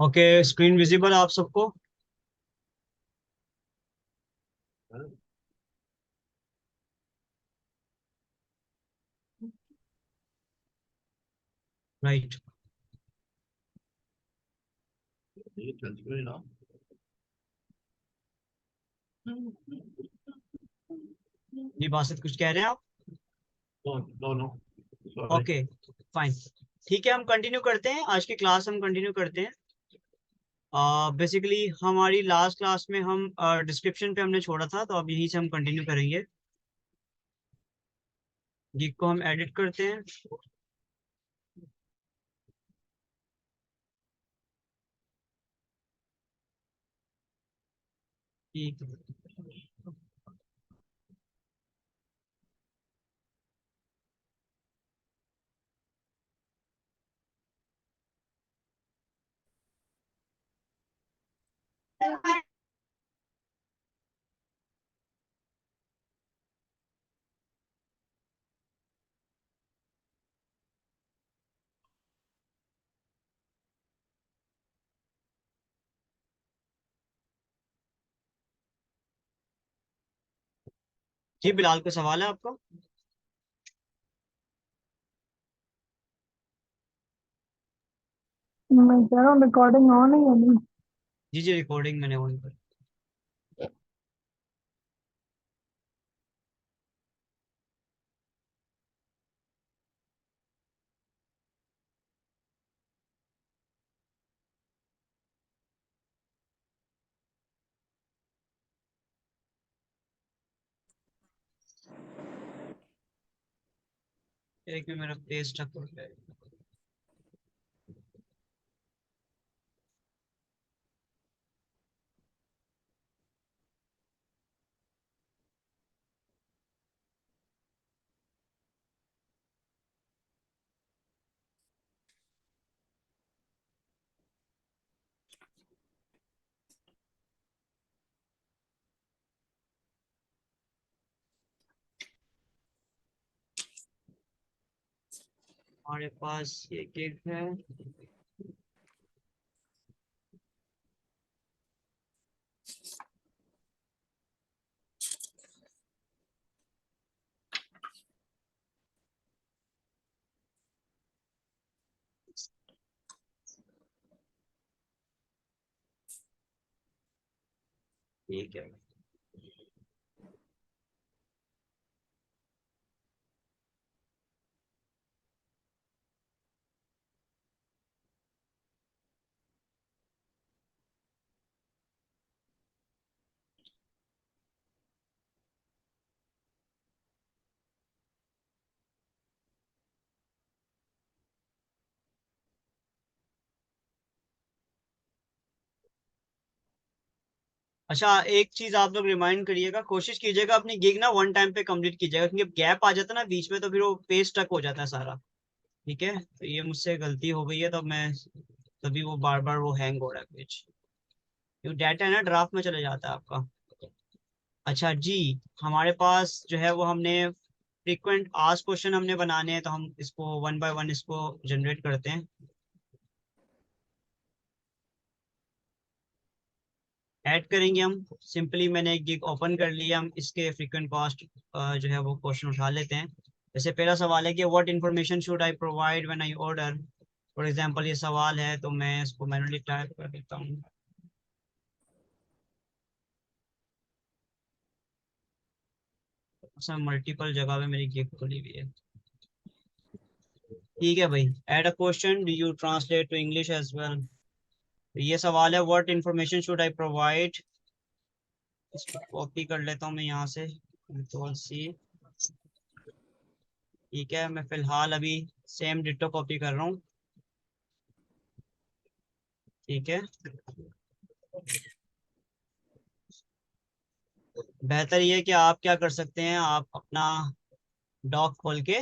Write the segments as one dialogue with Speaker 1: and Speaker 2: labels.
Speaker 1: Okay, screen visible आप सबको? Right. जी बासित, कुछ कह रहे हैं आप?
Speaker 2: No no, sorry.
Speaker 1: Okay, fine. ठीक है, हम कंटिन्यू करते हैं, आज की क्लास हम कंटिन्यू करते हैं। बेसिकली हमारी लास्ट क्लास में हम डिस्क्रिप्शन पे हमने छोड़ा था, तो अब यहीं से हम कंटिन्यू करेंगे। गिग को हम एडिट करते हैं। ठीक है। जी बिलाल, को सवाल है आपको?
Speaker 3: मैं कह रहा हूँ रिकॉर्डिंग ऑन है या नहीं।
Speaker 1: जी जी, रिकॉर्डिंग मैंने ऑन कर। एक में मेरा पेज स्टक हो गया है। हमारे पास ये गिग है। ठीक है। अच्छा, एक चीज आप लोग रिमाइंड करिएगा, कोशिश कीजिएगा अपनी गिग ना वन टाइम पे कंप्लीट कीजिएगा, क्योंकि गैप आ जाता है ना बीच में, तो फिर वो पेज स्टक हो जाता है सारा। ठीक है, तो ये मुझसे गलती हो गई है, तो मैं तभी वो बार बार वो हैंग हो रहा है पेज, क्योंकि डाटा है ना ड्राफ्ट में चले जाता है आपका। अच्छा जी, हमारे पास जो है वो हमने फ्रीक्वेंट आस्क क्वेश्चन हमने बनाने हैं, तो हम इसको वन बाय वन इसको जनरेट करते हैं। ऐड करेंगे हम सिंपली, मैंने एक गिग ओपन कर लिया, हम इसके फ्रीक्वेंट कॉस्ट जो है वो क्वेश्चन उठा लेते हैं। जैसे पहला सवाल है कि what information should I provide when I order. For example ये सवाल है, तो मैं इसको मैनुअली टाइप कर देता हूँ। सब मल्टीपल जगह पे मेरी गिग खुली हुई है। ठीक है भाई, add a question, do you translate to English as well. ये सवाल है, what information should I provide. इसको कॉपी कर लेता हूँ मैं यहाँ से, कंट्रोल सी। ठीक है, मैं फिलहाल अभी सेम डिटो कॉपी कर रहा हूँ। ठीक है, बेहतर ये है कि आप क्या कर सकते हैं, आप अपना डॉक खोल के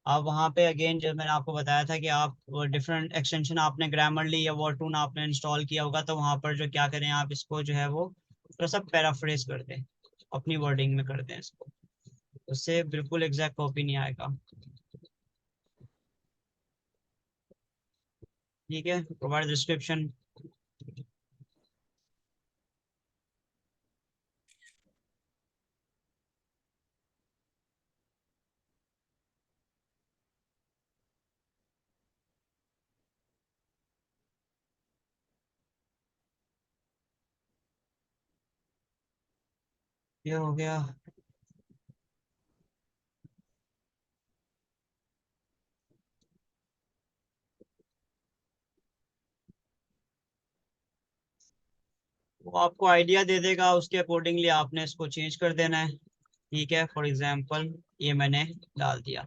Speaker 1: आप वहाँ पे अगेन, जब मैंने आपको बताया था कि आप डिफरेंट एक्सटेंशन आपने ग्रामरली या वर्टून आपने इंस्टॉल किया होगा, तो वहाँ पर जो क्या करें, आप इसको जो है वो थोड़ा सा पैराफ्रेज कर दें, अपनी वर्डिंग में कर दें इसको। उससे बिल्कुल एग्जैक्ट कॉपी नहीं आएगा। ठीक है, प्रोवाइड डिस्क्रिप्शन। ये हो गया। वो आपको आइडिया दे देगा, उसके अकॉर्डिंगली आपने इसको चेंज कर देना है। ठीक है, फॉर एग्जांपल ये मैंने डाल दिया।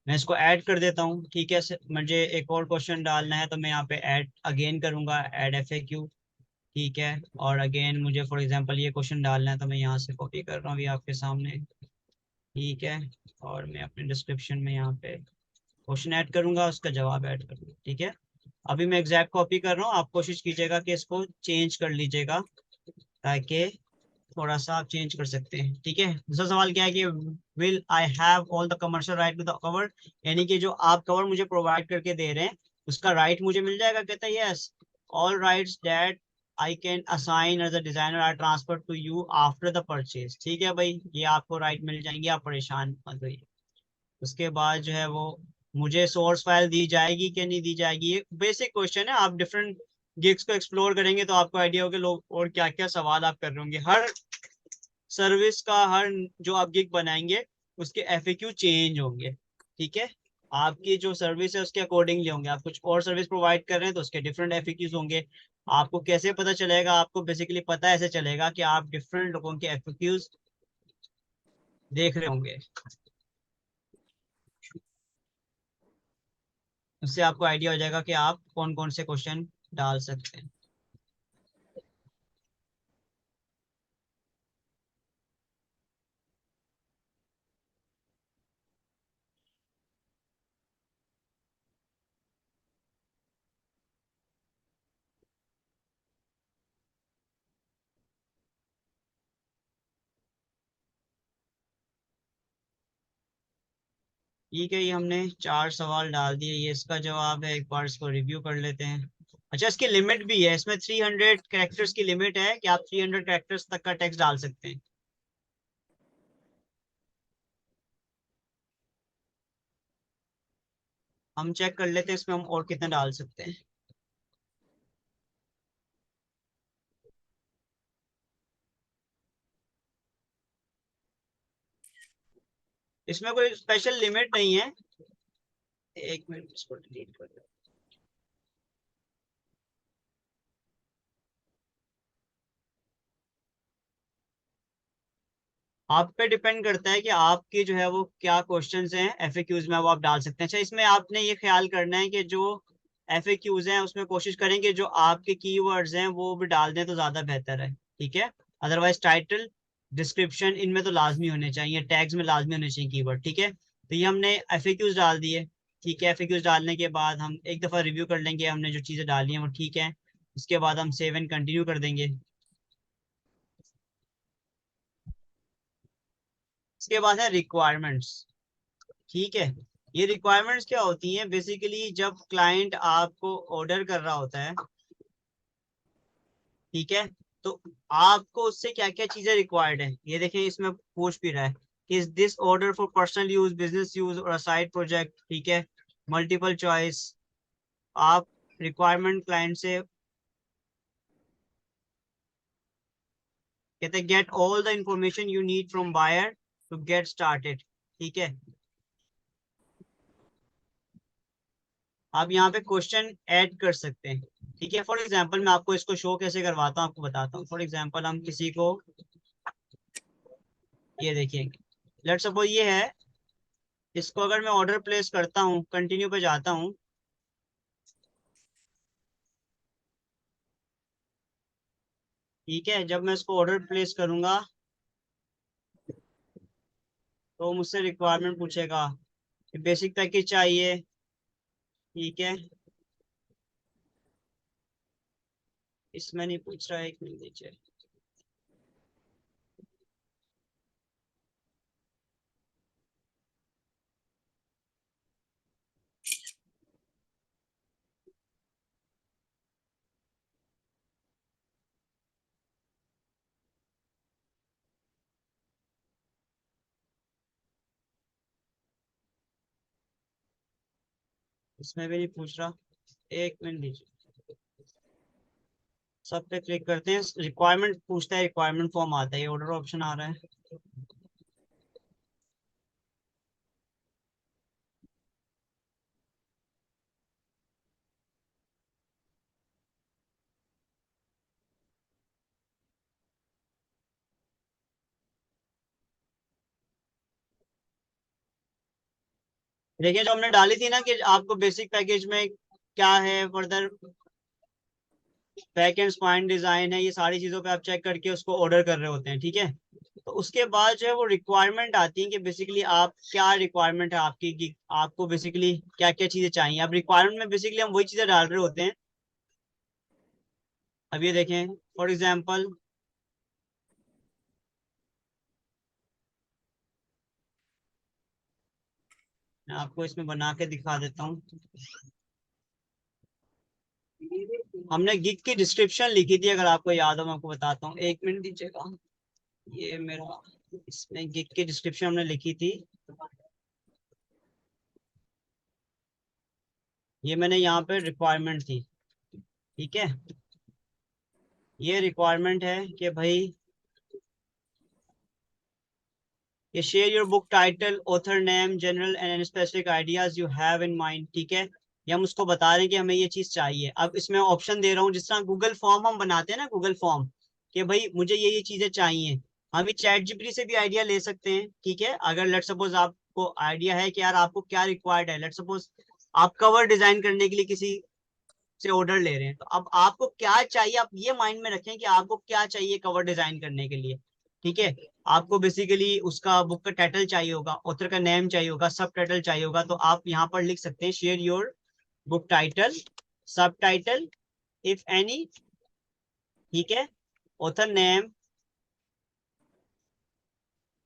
Speaker 1: मैं इसको ऐड कर देता हूँ। ठीक है, मुझे एक और क्वेश्चन डालना है तो मैं यहाँ पे ऐड अगेन करूंगा, ऐड FAQ। ठीक है, और अगेन मुझे फॉर एग्जांपल ये क्वेश्चन डालना है तो मैं यहाँ से कॉपी कर रहा हूँ अभी आपके सामने। ठीक है, और मैं अपने डिस्क्रिप्शन में यहाँ पे क्वेश्चन ऐड करूंगा, उसका जवाब ऐड करूंगा। ठीक है, अभी मैं एग्जैक्ट कॉपी कर रहा हूँ, आप कोशिश कीजिएगा कि इसको चेंज कर लीजिएगा ताकि थोड़ा सा आप चेंज कर सकते हैं। ठीक है, दूसरा सवाल क्या है कि will I have all the commercial right to the cover, यानी कि जो आप कवर मुझे प्रोवाइड करके दे रहे हैं उसका राइट मुझे मिल जाएगा। कहता है yes, all rights that I can assign as a designer are transfer to you after the purchase. ठीक है भाई, ये आपको राइट मिल जाएंगे, आप परेशान मत होइए। उसके बाद जो है वो मुझे सोर्स फाइल दी जाएगी कि नहीं दी जाएगी, ये बेसिक क्वेश्चन है। आप डिफरेंट गिग्स को एक्सप्लोर करेंगे तो आपको आइडिया होगा लोग और क्या क्या सवाल आप कर रहे होंगे। हर सर्विस का, हर जो आप गिग बनाएंगे उसके FAQ चेंज होंगे। ठीक है, आपकी जो सर्विस है उसके अकॉर्डिंगली होंगे। आप कुछ और सर्विस प्रोवाइड कर रहे हैं तो उसके डिफरेंट FAQs होंगे। आपको कैसे पता चलेगा? आपको बेसिकली पता ऐसे चलेगा कि आप डिफरेंट लोगों के FAQs देख रहे होंगे, उससे आपको आइडिया हो जाएगा कि आप कौन कौन से क्वेश्चन डाल सकते हैं। ठीक है, ये हमने 4 सवाल डाल दिए, ये इसका जवाब है। एक बार इसको रिव्यू कर लेते हैं। अच्छा, इसकी लिमिट भी है, इसमें 300 कैरेक्टर्स की लिमिट है कि आप 300 कैरेक्टर्स तक का टेक्स्ट डाल सकते हैं। हम चेक कर लेते हैं इसमें हम और कितना डाल सकते हैं। इसमें कोई स्पेशल लिमिट नहीं है। एक मिनट, इसको डिलीट कर दो। आप पे डिपेंड करता है कि आपके जो है वो क्या क्वेश्चंस हैं FAQs में, वो आप डाल सकते हैं। अच्छा, इसमें आपने ये ख्याल करना है कि जो FAQs हैं उसमें कोशिश करें कि जो आपके कीवर्ड्स हैं वो भी डाल दें तो ज्यादा बेहतर है। ठीक है, अदरवाइज टाइटल, डिस्क्रिप्शन इनमें तो लाजमी होने चाहिए, टैग्स में लाजमी होने चाहिए कीवर्ड। ठीक है, तो ये हमने FAQs डाल दिए। ठीक है, FAQs डालने के बाद हम एक दफा रिव्यू कर लेंगे हमने जो चीजें डाली हैं वो ठीक है। उसके बाद हम सेव एंड कंटिन्यू कर देंगे। इसके बाद है रिक्वायरमेंट्स। ठीक है, ये रिक्वायरमेंट्स क्या होती हैं? बेसिकली जब क्लाइंट आपको ऑर्डर कर रहा होता है, ठीक है, तो आपको उससे क्या क्या चीजें रिक्वायर्ड है ये देखें, इसमें पूछ भी रहा है is this order for personal use, business use और साइड प्रोजेक्ट। ठीक है, मल्टीपल चॉइस। आप रिक्वायरमेंट क्लाइंट से कहते हैं get all the information you need from buyer to get started. ठीक है, आप यहाँ पे क्वेश्चन ऐड कर सकते हैं। ठीक है, फॉर एग्जांपल मैं आपको इसको शो कैसे करवाता हूँ आपको बताता हूँ। फॉर एग्जांपल हम किसी को, ये देखिए, लेट्स सपोज ये है, इसको अगर मैं ऑर्डर प्लेस करता हूँ, कंटिन्यू पे जाता हूँ। ठीक है, जब मैं इसको ऑर्डर प्लेस करूंगा तो मुझसे रिक्वायरमेंट पूछेगा कि बेसिक पैकेज चाहिए। ठीक है, इसमें नहीं पूछ रहा है, एक मिनट दीजिए। इसमें भी नहीं पूछ रहा, एक मिनट दीजिए। सब पे क्लिक करते हैं, रिक्वायरमेंट पूछता है, रिक्वायरमेंट फॉर्म आता है, ये ऑर्डर ऑप्शन आ रहा है। देखिए जो हमने डाली थी ना कि आपको बेसिक पैकेज में क्या है, further back and spine design है, ये सारी चीजों पे आप चेक करके उसको ऑर्डर कर रहे होते हैं, ठीक है। तो उसके बाद जो है वो रिक्वायरमेंट आती है कि बेसिकली आप क्या रिक्वायरमेंट है आपकी, कि आपको बेसिकली क्या क्या चीजें चाहिए। अब रिक्वायरमेंट में बेसिकली हम वही चीजें डाल रहे होते हैं। अब ये देखें फॉर एग्जाम्पल, मैं आपको इसमें बना के दिखा देता हूँ। हमने गिग की डिस्क्रिप्शन लिखी थी, अगर आपको याद हो मैं आपको बताता हूँ, एक मिनट दीजिएगा। ये मेरा, इसमें गिग की डिस्क्रिप्शन हमने लिखी थी, ये मैंने यहाँ पे रिक्वायरमेंट थी, ठीक है। ये रिक्वायरमेंट है कि भाई ये share your book title, author name, general and specific ideas you have in mind, ठीक है। ये हम उसको बता रहे हैं कि हमें ये चीज चाहिए। अब इसमें ऑप्शन दे रहा हूँ, जिस तरह गूगल फॉर्म हम बनाते हैं ना, गूगल फॉर्म, कि भाई मुझे ये चीजें चाहिए। हम ये चैट जीपीटी से भी आइडिया ले सकते हैं, ठीक है। अगर लेट सपोज आपको आइडिया है कि यार आपको क्या रिक्वायर्ड है, लेट सपोज आप कवर डिजाइन करने के लिए किसी से ऑर्डर ले रहे हैं, तो अब आपको क्या चाहिए, आप ये माइंड में रखें कि आपको क्या चाहिए कवर डिजाइन करने के लिए, ठीक है। आपको बेसिकली उसका बुक का टाइटल चाहिए होगा, ऑथर का नेम चाहिए होगा, सब टाइटल चाहिए होगा, तो आप यहाँ पर लिख सकते हैं शेयर योर बुक टाइटल, सब टाइटल इफ एनी, ठीक है, ऑथर नेम,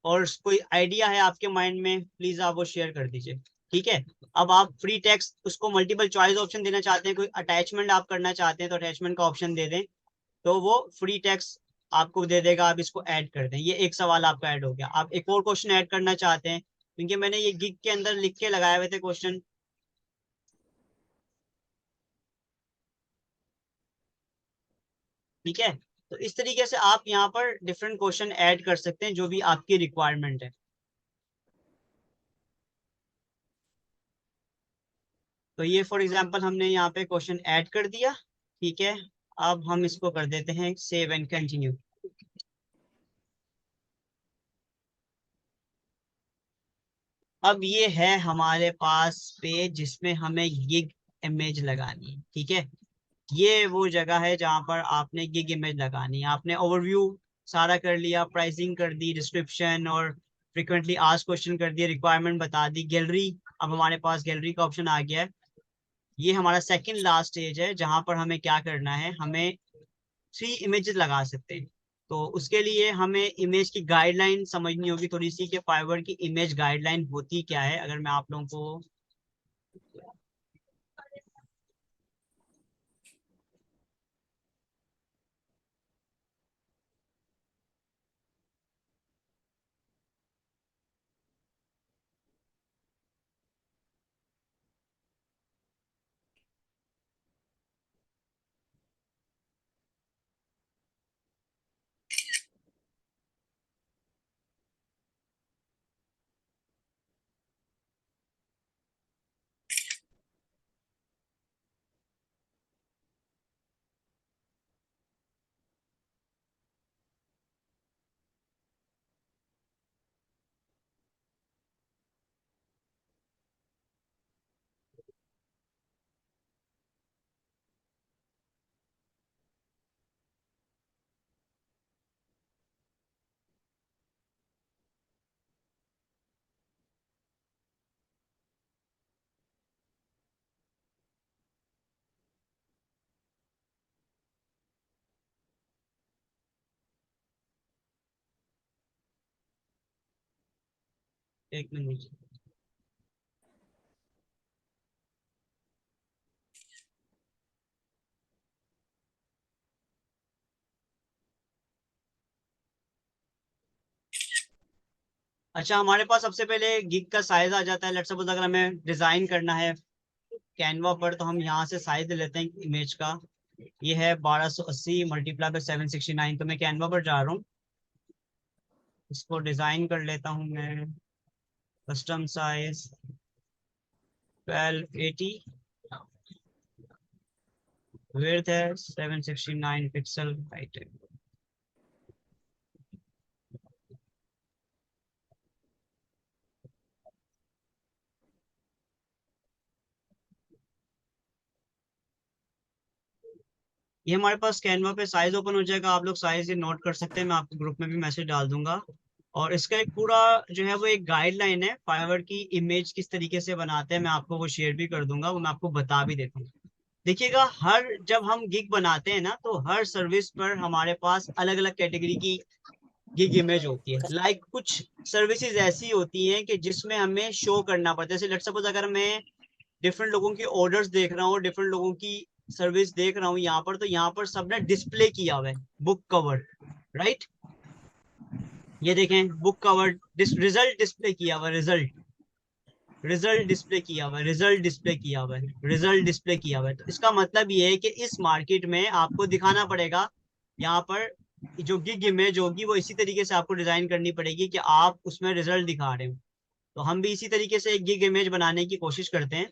Speaker 1: और कोई आइडिया है आपके माइंड में प्लीज आप वो शेयर कर दीजिए, ठीक है। अब आप फ्री टेक्स्ट उसको मल्टीपल चॉइस ऑप्शन देना चाहते हैं, कोई अटैचमेंट आप करना चाहते हैं तो अटैचमेंट का ऑप्शन दे दें, तो वो फ्री टेक्स्ट आपको दे देगा, आप इसको ऐड कर दें। ये एक सवाल आपका ऐड हो गया। आप एक और क्वेश्चन ऐड करना चाहते हैं, क्योंकि मैंने ये गिग के अंदर लिख के लगाए हुए थे क्वेश्चन, ठीक है। तो इस तरीके से आप यहाँ पर डिफरेंट क्वेश्चन ऐड कर सकते हैं जो भी आपकी रिक्वायरमेंट है। तो ये फॉर एग्जांपल हमने यहाँ पे क्वेश्चन ऐड कर दिया, ठीक है। अब हम इसको कर देते हैं सेव एंड कंटिन्यू। अब ये है हमारे पास पेज जिसमें हमें गिग इमेज लगानी है, ठीक है। ये वो जगह है जहां पर आपने गिग इमेज लगानी है। आपने ओवरव्यू सारा कर लिया, प्राइसिंग कर दी, डिस्क्रिप्शन और फ्रिक्वेंटली आस्क्ड क्वेश्चन कर दिए, रिक्वायरमेंट बता दी, गैलरी, अब हमारे पास गैलरी का ऑप्शन आ गया है। ये हमारा सेकंड लास्ट स्टेज है जहां पर हमें क्या करना है, हमें 3 इमेजेस लगा सकते हैं। तो उसके लिए हमें इमेज की गाइडलाइन समझनी होगी थोड़ी सी, कि फाइवर की इमेज गाइडलाइन होती क्या है। अगर मैं आप लोगों को, एक मिनट। अच्छा, हमारे पास सबसे पहले गिग का साइज आ जाता है। लेट्स सपोज अगर हमें डिजाइन करना है कैनवा पर, तो हम यहाँ से साइज लेते हैं इमेज का। ये है 1280 मल्टीप्लाई बाय 769। तो मैं कैनवा पर जा रहा हूँ, इसको डिजाइन कर लेता हूँ मैं। कस्टम साइज 1280, विड्थ है 769 पिक्सल, हाइट है। ये हमारे पास कैनवा पे साइज ओपन हो जाएगा, आप लोग साइज ये नोट कर सकते हैं, मैं आपको ग्रुप में भी मैसेज डाल दूंगा। और इसका एक पूरा जो है वो एक गाइडलाइन है, फाइवर की इमेज किस तरीके से बनाते हैं, मैं आपको वो शेयर भी कर दूंगा, वो मैं आपको बता भी देता हूँ। देखिएगा, हर जब हम गिग बनाते हैं ना, तो हर सर्विस पर हमारे पास अलग अलग कैटेगरी की गिग इमेज होती है। लाइक कुछ सर्विसेज ऐसी होती हैं कि जिसमें हमें शो करना पड़ता है। जैसे लेट्स सपोज अगर मैं डिफरेंट लोगों की ऑर्डर्स देख रहा हूँ, डिफरेंट लोगों की सर्विस देख रहा हूँ यहाँ पर, तो यहाँ पर सबने डिस्प्ले किया हुआ है बुक कवर, राइट। ये देखें, बुक कवर रिजल्ट डिस्प्ले किया हुआ है, रिजल्ट डिस्प्ले किया हुआ है, रिजल्ट डिस्प्ले किया हुआ है, रिजल्ट डिस्प्ले किया हुआ है। तो इसका मतलब ये है कि इस मार्केट में आपको दिखाना पड़ेगा यहाँ पर जो गिग इमेज होगी वो इसी तरीके से आपको डिजाइन करनी पड़ेगी कि आप उसमें रिजल्ट दिखा रहे हो। तो हम भी इसी तरीके से एक गिग इमेज बनाने की कोशिश करते हैं।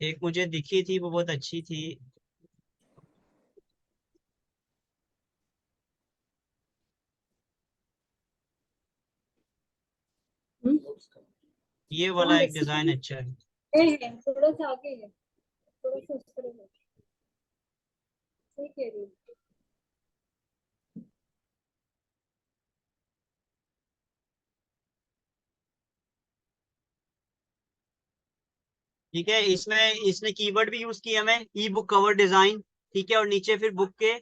Speaker 1: एक मुझे दिखी थी, वो बहुत अच्छी थी। ये वाला
Speaker 4: कौन
Speaker 1: एक डिजाइन
Speaker 4: रेसिपी
Speaker 1: अच्छा है।
Speaker 4: है, थोड़ा सा आगे है, थोड़ा सा उस तरफ है। सही कह रही हूँ।
Speaker 1: ठीक है, इसमें इसने कीवर्ड भी यूज किया हमें, ई बुक कवर डिजाइन। ठीक है, और नीचे फिर बुक के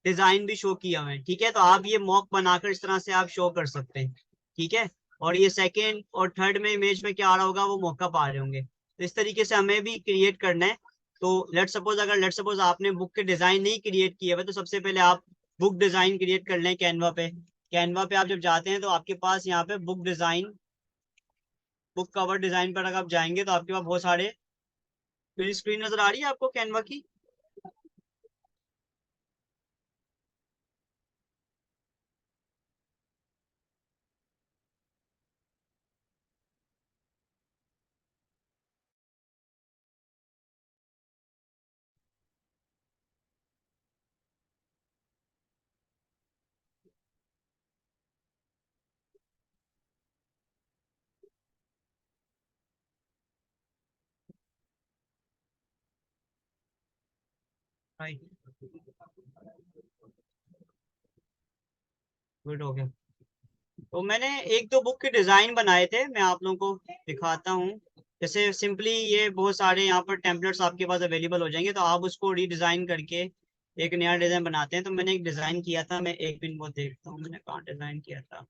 Speaker 1: डिजाइन भी शो किया हुआ है। ठीक है, तो आप ये मॉक बनाकर इस तरह से आप शो कर सकते हैं। ठीक है, और ये सेकेंड और थर्ड में इमेज में क्या आ रहा होगा, वो मॉकअप आ रहे होंगे। तो इस तरीके से हमें भी क्रिएट करना है। तो लेट सपोज आपने बुक के डिजाइन नहीं क्रिएट किए हुए, तो सबसे पहले आप बुक डिजाइन क्रिएट कर लें कैनवा पे। कैनवा पे आप जब जाते हैं तो आपके पास यहाँ पे book design, book cover design पर अगर आप जाएंगे तो आपके पास बहुत सारे, मेरी स्क्रीन नजर आ रही है आपको कैनवा की? राइट, गुड हो गया। तो मैंने एक दो बुक के डिजाइन बनाए थे, मैं आप लोगों को दिखाता हूँ। जैसे सिंपली ये बहुत सारे यहाँ पर टेम्पलेट्स आपके पास अवेलेबल हो जाएंगे, तो आप उसको रीडिजाइन करके एक नया डिजाइन बनाते हैं। तो मैंने एक डिजाइन किया था, मैं एक दिन वो देखता हूँ मैंने कहाँ डिजाइन किया था।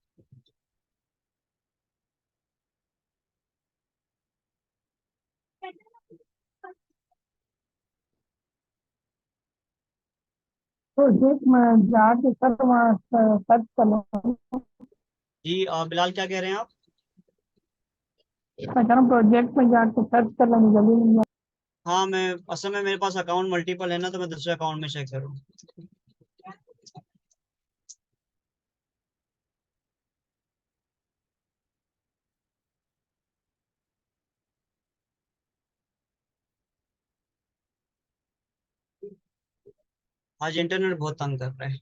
Speaker 3: प्रोजेक्ट में जाके कर वहाँ सर्च कर लो।
Speaker 1: जी बिलाल क्या कह रहे हैं आप?
Speaker 3: मैं कह रहा हूँ प्रोजेक्ट में जाके सर्च कर लेंगे, जल्दी मिल जाए।
Speaker 1: हाँ, मैं असल में मेरे पास अकाउंट मल्टीपल है ना, तो मैं दूसरे अकाउंट में चेक करूँ। आज इंटरनेट बहुत तंग कर रहा है।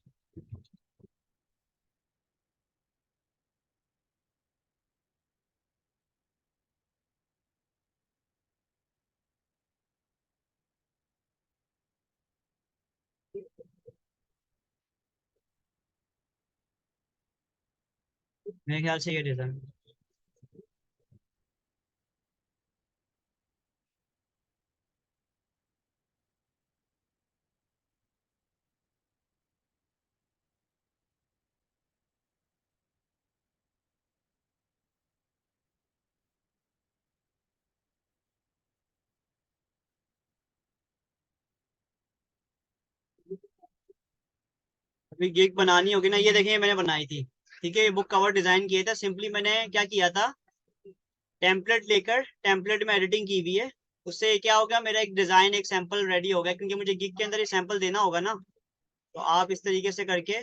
Speaker 1: मेरे ख्याल से ये डिजाइन, अभी गिग बनानी होगी ना, ये देखिए मैंने बनाई थी। ठीक है, ये बुक कवर डिजाइन किए थे। सिंपली मैंने क्या किया था, टेम्पलेट लेकर टेम्पलेट में एडिटिंग की हुई है, उससे क्या होगा, मेरा एक डिजाइन एक सैंपल रेडी हो गया, क्योंकि मुझे गिग के अंदर ये सैंपल देना होगा ना। तो आप इस तरीके से करके,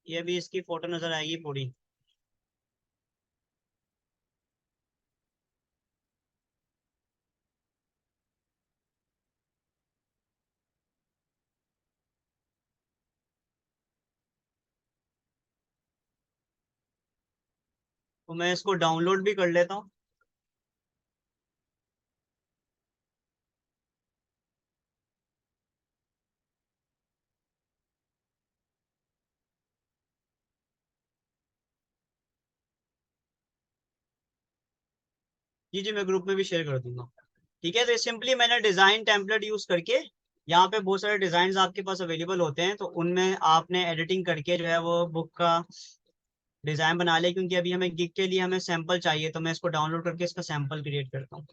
Speaker 1: ये भी इसकी फोटो नजर आएगी पूरी। तो मैं इसको डाउनलोड भी कर लेता हूँ। जी जी, मैं ग्रुप में भी शेयर कर दूंगा। ठीक है, तो सिंपली मैंने डिजाइन टेम्पलेट यूज करके, यहाँ पे बहुत सारे डिजाइन आपके पास अवेलेबल होते हैं, तो उनमें आपने एडिटिंग करके जो है वो बुक का डिजाइन बना लिया। क्योंकि अभी हमें गिग के लिए हमें सैंपल चाहिए, तो मैं इसको डाउनलोड करके इसका सैंपल क्रिएट करता हूँ।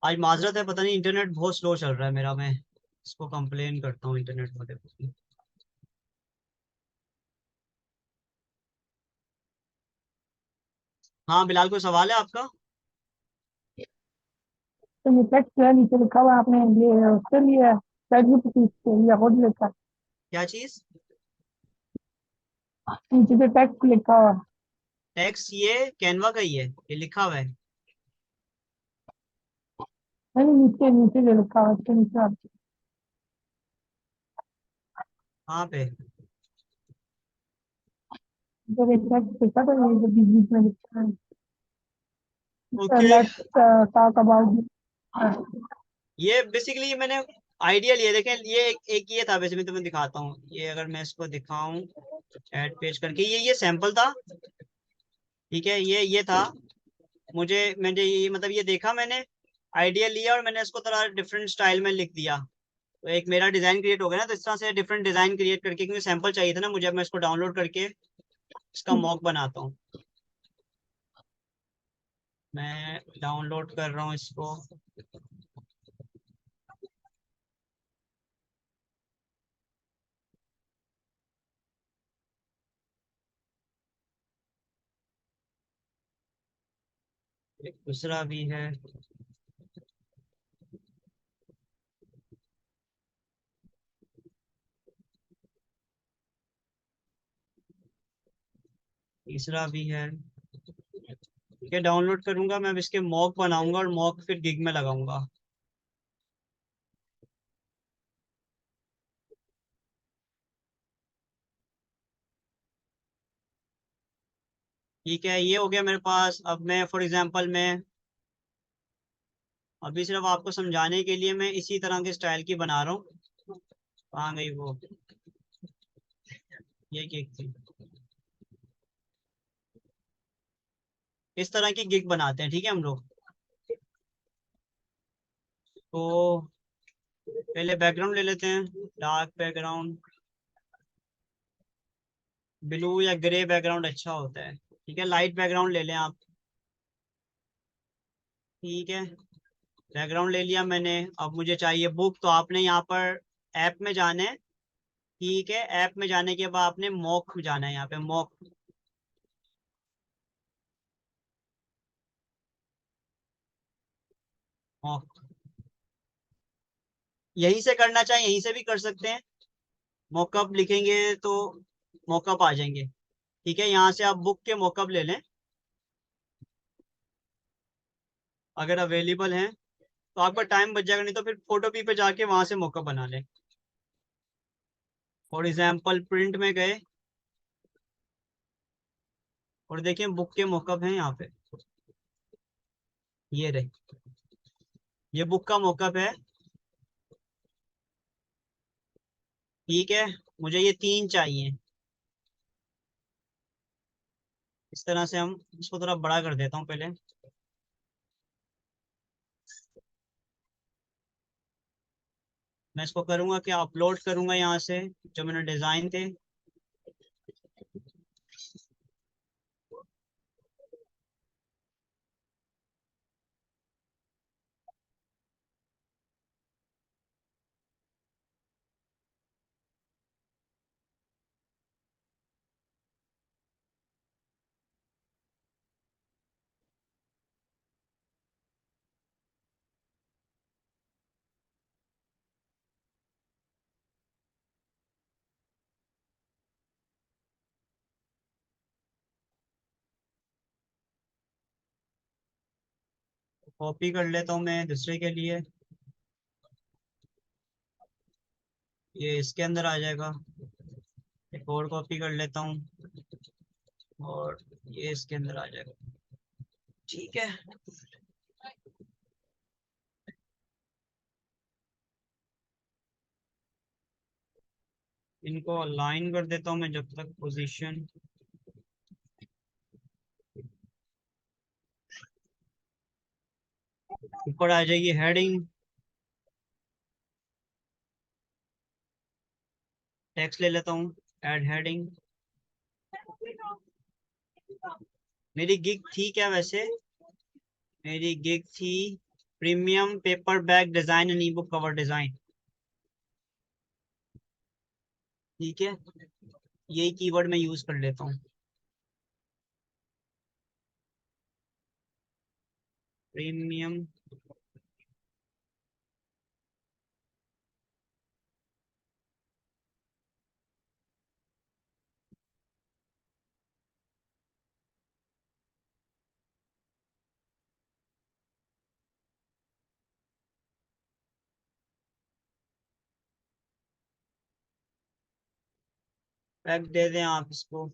Speaker 1: आज माजरत है, पता नहीं इंटरनेट बहुत स्लो चल रहा है मेरा, मैं इसको कंप्लेन करता हूँ इंटरनेट वाले को। हाँ बिलाल, कोई सवाल है आपका?
Speaker 3: तो ये टेक्स्ट है नीचे लिखा हुआ है, आपने ये उससे लिया ChatGPT से लिया, खुद लिखा है?
Speaker 1: क्या चीज?
Speaker 3: नीचे जो टेक्स्ट लिखा हुआ है,
Speaker 1: टेक्स्ट ये कैनवा का ही है, ये लिखा हुआ है।
Speaker 3: नहीं नीचे नीचे जो लिखा हुआ है उसके नीचे आप
Speaker 1: कहाँ पे?
Speaker 3: जब एक टेक्स्ट लिखा तो ये जो बीच बीच में लिखा है,
Speaker 1: ओके।
Speaker 3: Let's talk about.
Speaker 1: ये बेसिकली मैंने आइडिया लिया, देखें ये एक ये था बेसिकली, तुम्हें दिखाता हूँ। ये अगर मैं इसको दिखाऊं ऐड पेज करके, ये सैंपल था। ठीक है, ये था। मैंने ये मतलब ये देखा मैंने, आइडिया लिया और मैंने इसको थोड़ा डिफरेंट स्टाइल में लिख दिया। तो एक मेरा डिजाइन क्रिएट हो गया ना। तो इस तरह से डिफरेंट डिजाइन क्रिएट करके, क्योंकि सैंपल चाहिए था ना मुझे, अब मैं इसको डाउनलोड करके इसका मॉक बनाता हूँ। मैं डाउनलोड कर रहा हूँ इसको। एक दूसरा भी है। तीसरा भी है। ठीक है, डाउनलोड करूंगा मैं, अब इसके मॉक बनाऊंगा और मॉक फिर गिग में लगाऊंगा। ठीक है, ये हो गया मेरे पास। अब मैं फॉर एग्जांपल मैं अभी सिर्फ आपको समझाने के लिए मैं इसी तरह के स्टाइल की बना रहा हूँ। कहाँ गई वो? ये गिग थी। इस तरह की गिग बनाते हैं, ठीक है हम लोग। तो पहले बैकग्राउंड ले लेते हैं, डार्क बैकग्राउंड। ब्लू या ग्रे बैकग्राउंड अच्छा होता है। ठीक है, लाइट बैकग्राउंड ले लें आप। ठीक है, बैकग्राउंड ले लिया मैंने। अब मुझे चाहिए बुक, तो आपने यहाँ पर ऐप में जाना है। ठीक है, ऐप में जाने के बाद आपने मॉक में जाना है, यहाँ पे मॉक। मॉक यहीं से करना चाहे यहीं से भी कर सकते हैं। मॉकअप लिखेंगे तो मॉकअप आ जाएंगे। ठीक है, यहाँ से आप बुक के मॉकअप ले लें अगर अवेलेबल हैं, तो आपका टाइम बच जाएगा। नहीं तो फिर फोटो पी पे जाके वहां से मॉकअप बना लें। फॉर एग्जाम्पल प्रिंट में गए और देखिए बुक के मॉकअप हैं यहाँ पे। ये रहे, ये बुक का मॉकअप है। ठीक है, मुझे ये 3 चाहिए। इस तरह से हम इसको थोड़ा बड़ा कर देता हूँ पहले। मैं इसको करूंगा कि अपलोड करूंगा यहाँ से जो मैंने डिजाइन थे। कॉपी कर लेता हूँ मैं दूसरे के लिए, ये इसके अंदर आ जाएगा। एक और कॉपी कर लेता हूँ और ये इसके अंदर आ जाएगा। ठीक है, इनको अलाइन कर देता हूँ मैं जब तक पोजीशन। ऊपर आ जाएगी हेडिंग, टेक्स्ट ले लेता हूँ, ऐड हेडिंग। मेरी गिग थी क्या वैसे? मेरी गिग थी premium paper bag design and E book cover design. ठीक है, यही कीवर्ड मैं यूज कर लेता हूँ, प्रीमियम। बैग दे दें आप इसको।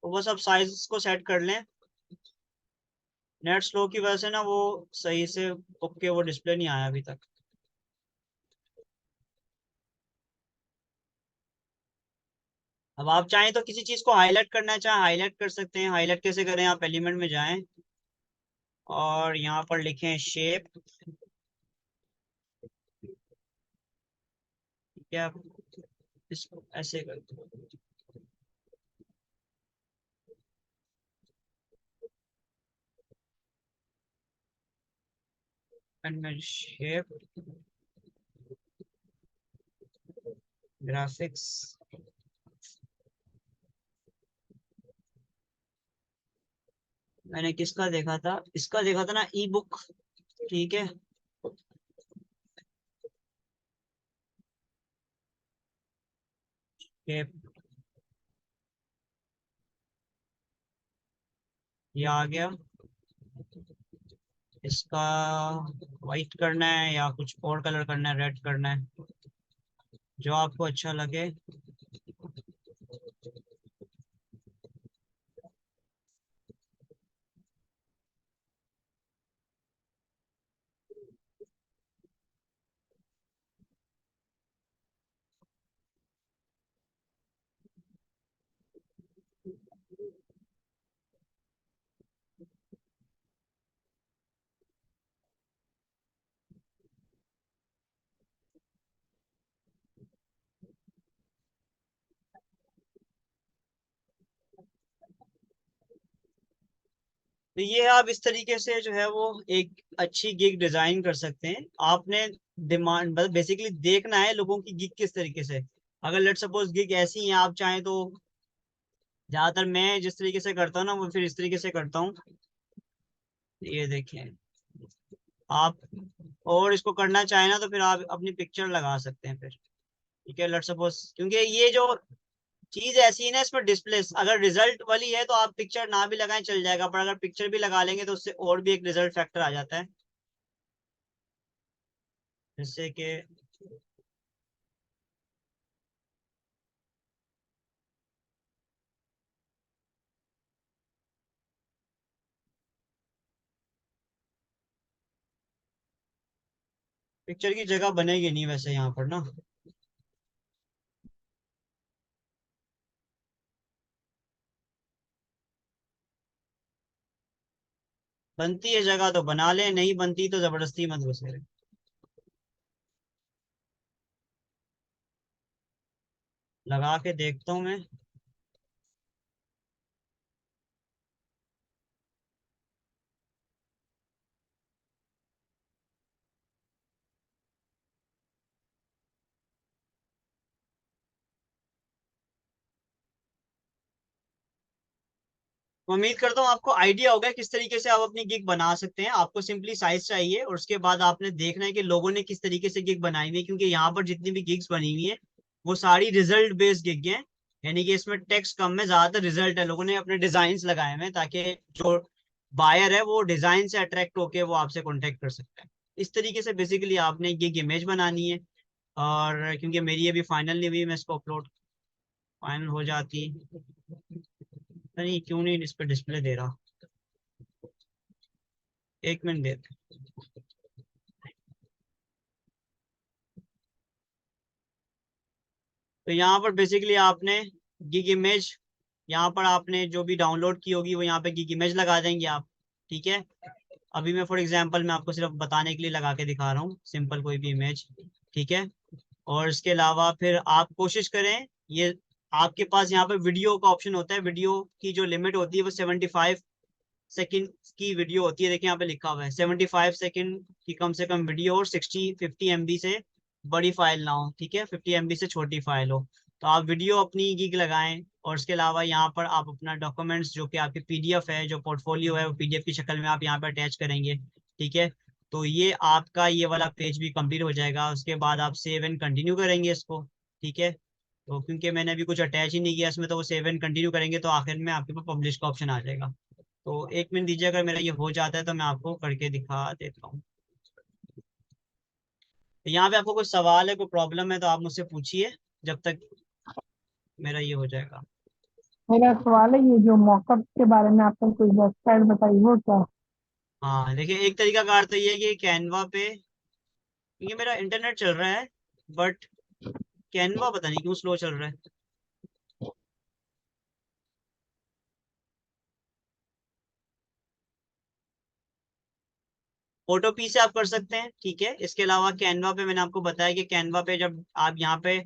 Speaker 1: तो बस अब साइज को सेट कर लें। नेट स्लो की वजह से ना वो सही से ओके वो डिस्प्ले नहीं आया अभी तक। अब आप चाहें तो किसी चीज को हाईलाइट करना चाहें हाईलाइट कर सकते हैं। हाईलाइट कैसे करें? आप एलिमेंट में जाएं और यहाँ पर लिखें शेप। ठीक है, आप इसको ऐसे कर दो शेप ग्राफिक्स। मैंने किसका देखा था? इसका देखा था ना, ई बुक। ठीक है, शेप ये आ गया। इसका वाइट करना है या कुछ और कलर करना है, रेड करना है, जो आपको अच्छा लगे। तो ये आप इस तरीके से जो है वो एक अच्छी गिग डिजाइन कर सकते हैं। आपने डिमांड बस बेसिकली देखना है लोगों की गिग किस तरीके से। अगर लेट सपोज गिग ऐसी है, आप चाहें तो ज्यादातर मैं जिस तरीके से करता हूँ ना वो फिर इस तरीके से करता हूँ। ये देखें आप, और इसको करना चाहें ना तो फिर आप अपनी पिक्चर लगा सकते हैं फिर। ठीक है, लेट सपोज क्योंकि ये जो चीज ऐसी है ना, इसमें डिस्प्ले अगर रिजल्ट वाली है तो आप पिक्चर ना भी लगाएं चल जाएगा, पर अगर पिक्चर भी लगा लेंगे तो उससे और भी एक रिजल्ट फैक्टर आ जाता है। जैसे कि पिक्चर की जगह बनेगी नहीं वैसे यहाँ पर ना। बनती है जगह तो बना ले, नहीं बनती तो जबरदस्ती मत घुसे। लगा के देखता हूँ मैं। उम्मीद करता हूँ आपको आइडिया होगा किस तरीके से आप अपनी गिग बना सकते हैं। आपको सिंपली साइज चाहिए और उसके बाद आपने देखना है कि लोगों ने किस तरीके से गिग बनाई हुई है, क्योंकि यहाँ पर जितनी भी गिग्स बनी हुई है वो सारी रिजल्ट बेस्ड गिग हैं। यानी कि इसमें टेक्स्ट कम है, ज्यादातर रिजल्ट है। लोगों ने अपने डिजाइन लगाए हुए हैं ताकि जो बायर है वो डिजाइन से अट्रैक्ट होके वो आपसे कॉन्टेक्ट कर सकता है। इस तरीके से बेसिकली आपने गिग इमेज बनानी है। और क्योंकि मेरी अभी फाइनल नहीं हुई, मैं इसको अपलोड फाइनल हो जाती, नहीं क्यों नहीं इस पर डिस्प्ले दे रहा, 1 मिनट देते। तो यहाँ पर बेसिकली आपने गिग इमेज, यहाँ पर आपने जो भी डाउनलोड की होगी वो यहाँ पे गिग इमेज लगा देंगे आप। ठीक है, अभी मैं फॉर एग्जांपल मैं आपको सिर्फ बताने के लिए लगा के दिखा रहा हूँ, सिंपल कोई भी इमेज। ठीक है, और इसके अलावा फिर आप कोशिश करें, ये आपके पास यहाँ पे वीडियो का ऑप्शन होता है। वीडियो की जो लिमिट होती है वो 75 सेकेंड की वीडियो होती है। देखिए यहाँ पे लिखा हुआ है 75 सेकेंड की कम से कम वीडियो और 50 MB से बड़ी फाइल ना हो। ठीक है, 50 MB से छोटी फाइल हो। तो आप वीडियो अपनी गिग लगाएं और इसके अलावा यहाँ पर आप अपना डॉक्यूमेंट्स जो कि आपके पीडीएफ है, जो पोर्टफोलियो है, वो पीडीएफ की शक्ल में आप यहाँ पर अटैच करेंगे। ठीक है, तो ये आपका ये वाला पेज भी कंप्लीट हो जाएगा। उसके बाद आप सेव एंड कंटिन्यू करेंगे इसको। ठीक है, तो क्योंकि मैंने अभी कुछ अटैच ही नहीं किया इसमें, तो वो सेव एंड कंटिन्यू करेंगे तो आखिर में आपके पास पब्लिश का ऑप्शन आ जाएगा। तो 1 मिनट दीजिए, अगर मेरा ये हो जाता है तो मैं आपको करके दिखा देता हूँ। तो यहाँ पे आपको कोई सवाल है, कोई प्रॉब्लम है तो आप मुझसे पूछिए जब तक मेरा ये हो जाएगा।
Speaker 3: मेरा सवाल है, ये जो मॉकअप के बारे में आपने कोई वेबसाइट बताई हो क्या?
Speaker 1: हाँ देखिए, एक तरीका कार तो ये है कि कैनवा पे, ये मेरा इंटरनेट चल रहा है बट कैनवा पता नहीं क्यों स्लो चल रहा है। फोटो पी से आप कर सकते हैं। ठीक है, इसके अलावा कैनवा पे मैंने आपको बताया कि कैनवा पे जब आप यहाँ पे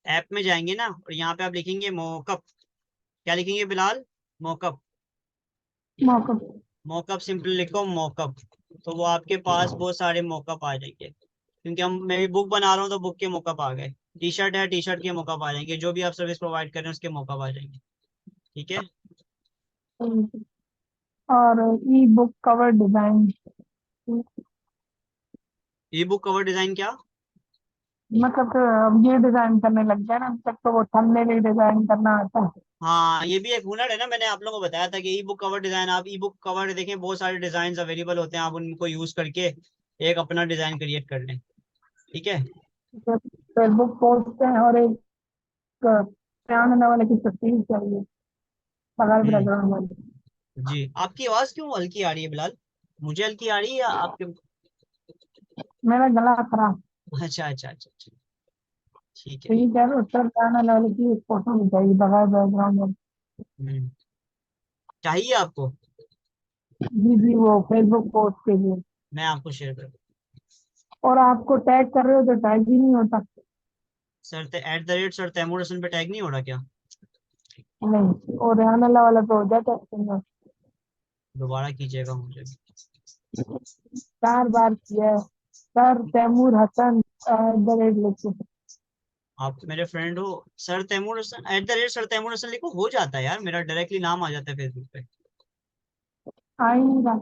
Speaker 1: ऐप में जाएंगे ना और यहाँ पे आप लिखेंगे मोकअप, क्या लिखेंगे Bilal? Mockup.
Speaker 3: Mock-up.
Speaker 1: Mockup simple लिखो मोकअप, तो वो आपके पास बहुत सारे मोकअप आ जाएंगे। क्योंकि मैं भी बुक बना रहा हूँ तो बुक के मोकअप आ गए, टी शर्ट है टी शर्ट के मोकअप आ जाएंगे, जो भी आप सर्विस प्रोवाइड कर रहे हैं उसके मोकअप आ जाएंगे। ठीक है,
Speaker 3: और ई बुक कवर डिजाइन,
Speaker 1: ई बुक कवर डिजाइन क्या?
Speaker 3: मतलब अब ये डिजाइन करने लग गया ना, अब तक तो वो थंबनेल डिजाइन करना आता है।
Speaker 1: हाँ ये भी एक हुनर है ना, मैंने आप लोगों को बताया था कि ई बुक कवर डिजाइन, आप ई बुक कवर देखें बहुत सारे डिजाइन अवेलेबल होते हैं, आप उनको यूज करके एक अपना डिजाइन क्रिएट कर लें। ठीक है,
Speaker 3: फेसबुक पोस्ट है और एक आने वाले की तस्वीर चाहिए बगैर
Speaker 1: हम्म,
Speaker 3: बैकग्राउंड वाली।
Speaker 1: जी आपकी आवाज क्यों हल्की आ रही है बिलाल? मुझे हल्की आ रही है या आपके?
Speaker 3: मेरा गला खराब।
Speaker 1: अच्छा अच्छा अच्छा अच्छा, ठीक है।
Speaker 3: तो ये कह रहे हो सर आने वाले की एक फोटो भी चाहिए बगैर बैकग्राउंड वाली।
Speaker 1: हम्म, चाहिए आपको?
Speaker 3: जी जी, वो फेसबुक पोस्ट के लिए।
Speaker 1: मैं आपको शेयर कर,
Speaker 3: और आपको टैग कर रहे हो तो टैग ही नहीं होता।
Speaker 1: सर @ सर तैमूर हसन पे टैग नहीं हो रहा क्या?
Speaker 3: नहीं, और रेहान अल्लाह वाला तो हो जाता है।
Speaker 1: दोबारा कीजिएगा मुझे।
Speaker 3: 4 बार किया है सर तैमूर हसन लिखे।
Speaker 1: आप मेरे फ्रेंड हो, सर तैमूर हसन @ सर तैमूर हसन लिखो, हो जाता है यार, मेरा डायरेक्टली नाम आ जाता है फेसबुक पे।
Speaker 3: आ ही नहीं रहा,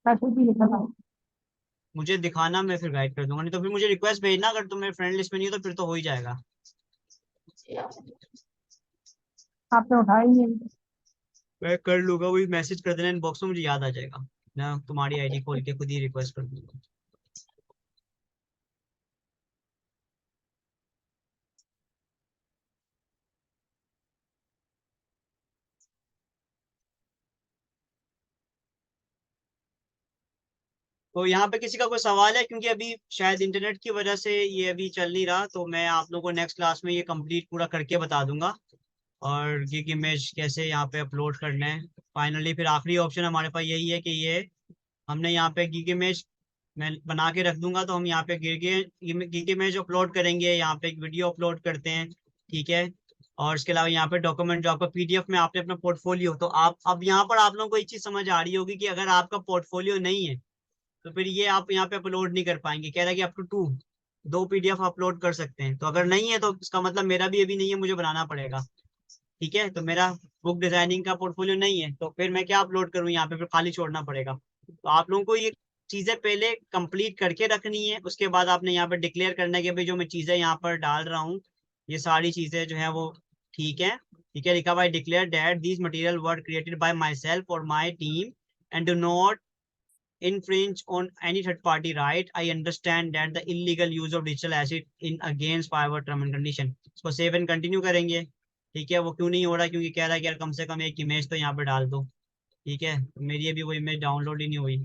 Speaker 3: मैसेज भी लिखा था।
Speaker 1: मुझे दिखाना, मैं फिर गाइड कर दूंगा, नहीं तो फिर मुझे रिक्वेस्ट भेजना, अगर तुम मेरे फ्रेंड लिस्ट में नहीं हो तो फिर तो हो ही जाएगा।
Speaker 3: आपने उठाया ही नहीं।
Speaker 1: मैं कर लूंगा, वही मैसेज कर देना इनबॉक्स में, मुझे याद आ जाएगा, मैं तुम्हारी आईडी खोल के खुद ही रिक्वेस्ट कर दूंगा। तो यहाँ पे किसी का कोई सवाल है? क्योंकि अभी शायद इंटरनेट की वजह से ये अभी चल नहीं रहा, तो मैं आप लोगों को नेक्स्ट क्लास में ये कंप्लीट पूरा करके बता दूंगा। और गिग इमेज कैसे यहाँ पे अपलोड करना है। फाइनली फिर आखिरी ऑप्शन हमारे पास यही है कि ये हमने यहाँ पे गिग इमेज मैं बना के रख दूंगा, तो हम यहाँ पे गिग इमेज अपलोड करेंगे, यहाँ पे एक वीडियो अपलोड करते हैं। ठीक है, और इसके अलावा यहाँ पे डॉक्यूमेंट जो आपका पीडीएफ में आपने अपना पोर्टफोलियो, तो आप अब यहाँ पर आप लोगों को एक चीज समझ आ रही होगी कि अगर आपका पोर्टफोलियो नहीं है तो फिर ये आप यहाँ पे अपलोड नहीं कर पाएंगे। कह रहा है कि अप टू 2 पीडीएफ अपलोड कर सकते हैं, तो अगर नहीं है तो इसका मतलब मेरा भी अभी नहीं है, मुझे बनाना पड़ेगा। ठीक है, तो मेरा बुक डिजाइनिंग का पोर्टफोलियो नहीं है, तो फिर मैं क्या अपलोड करूँ यहाँ पे, फिर खाली छोड़ना पड़ेगा। तो आप लोगों को ये चीजें पहले कंप्लीट करके रखनी है, उसके बाद आपने यहाँ पर डिक्लेयर करना है कि भाई जो मैं चीजें यहाँ पर डाल रहा हूँ ये सारी चीजें जो है वो ठीक है। ठीक है, लिखा भाई declare that these material were created by myself और my team and do not infringe on any third party right. I understand that the illegal use of digital asset in against our term and condition. इसको save and continue करेंगे। ठीक है, वो क्यों नहीं हो रहा, क्योंकि कह रहा है कि यार कम से कम एक इमेज तो यहाँ पे डाल दो। ठीक है, मेरी अभी वो इमेज डाउनलोड ही नहीं हुई।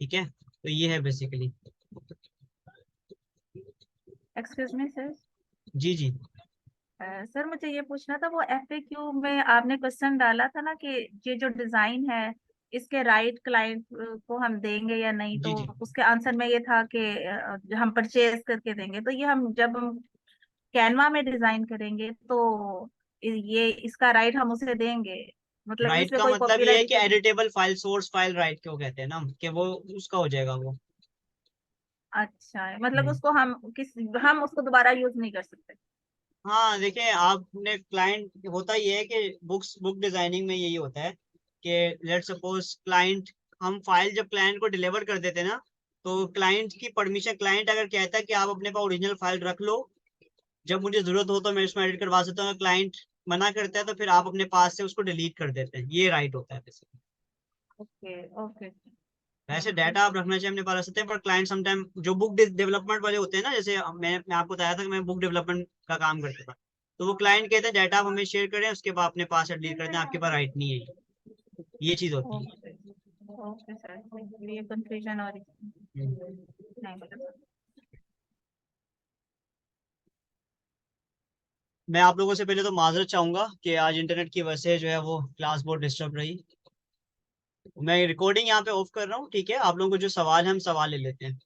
Speaker 1: ठीक है, तो ये है बेसिकली।
Speaker 5: Excuse me sir.
Speaker 1: जी जी।
Speaker 5: सर मुझे ये पूछना था, वो एफएक्यू में आपने क्वेश्चन डाला था ना कि ये जो डिजाइन है इसके राइट क्लाइंट को हम देंगे या नहीं,
Speaker 1: जी
Speaker 5: तो
Speaker 1: जी।
Speaker 5: उसके आंसर में ये था कि हम परचेज करके देंगे। तो ये हम जब हम कैनवा में डिजाइन करेंगे तो ये इसका राइट हम उसे देंगे, मतलब
Speaker 1: राइट
Speaker 5: इसमें
Speaker 1: का
Speaker 5: कोई
Speaker 1: मतलब ये है
Speaker 5: कॉपीराइट
Speaker 1: कि editable file, source file write क्यों कहते हैं ना, कि वो उसका हो जाएगा वो।
Speaker 5: अच्छा है, मतलब
Speaker 1: हम्म।
Speaker 5: उसको हम उसको दोबारा यूज नहीं कर सकते।
Speaker 1: हाँ देखिए, आपने क्लाइंट होता ही है कि बुक डिजाइनिंग में यही होता है कि लेट सपोज क्लाइंट, हम फाइल जब क्लाइंट को डिलीवर कर देते हैं ना, तो क्लाइंट की परमिशन, क्लाइंट अगर कहता है कि आप अपने पास ओरिजिनल फाइल रख लो, जब मुझे जरूरत हो तो मैं उसमें एडिट करवा सकता हूँ, क्लाइंट मना करता है तो फिर आप अपने पास से उसको डिलीट कर देते हैं, ये राइट होता है वैसे।
Speaker 5: Okay okay.
Speaker 1: वैसे डाटा आप रखना चाहिए अपने पास रख सकते हैं, पर क्लाइंट समटाइम जो बुक डेवलपमेंट वाले होते हैं ना, जैसे मैं आपको बताया था कि मैं बुक डेवलपमेंट का काम करता था, तो वो क्लाइंट कहते हैं डाटा आप हमें शेयर करें, उसके बाद अपने पास से डिलीट कर दें, आपके पास राइट नहीं है, ये चीज होती है।
Speaker 5: ओके ओके सर, ये कंफ्यूजन हो रही
Speaker 1: हम्म।
Speaker 5: नहीं पता।
Speaker 1: मैं आप लोगों से पहले तो माजरत चाहूंगा कि आज इंटरनेट की वजह से जो है वो क्लास बहुत डिस्टर्ब रही। मैं रिकॉर्डिंग यहाँ पे ऑफ कर रहा हूँ, ठीक है, आप लोगों को जो सवाल है हम सवाल ले लेते हैं।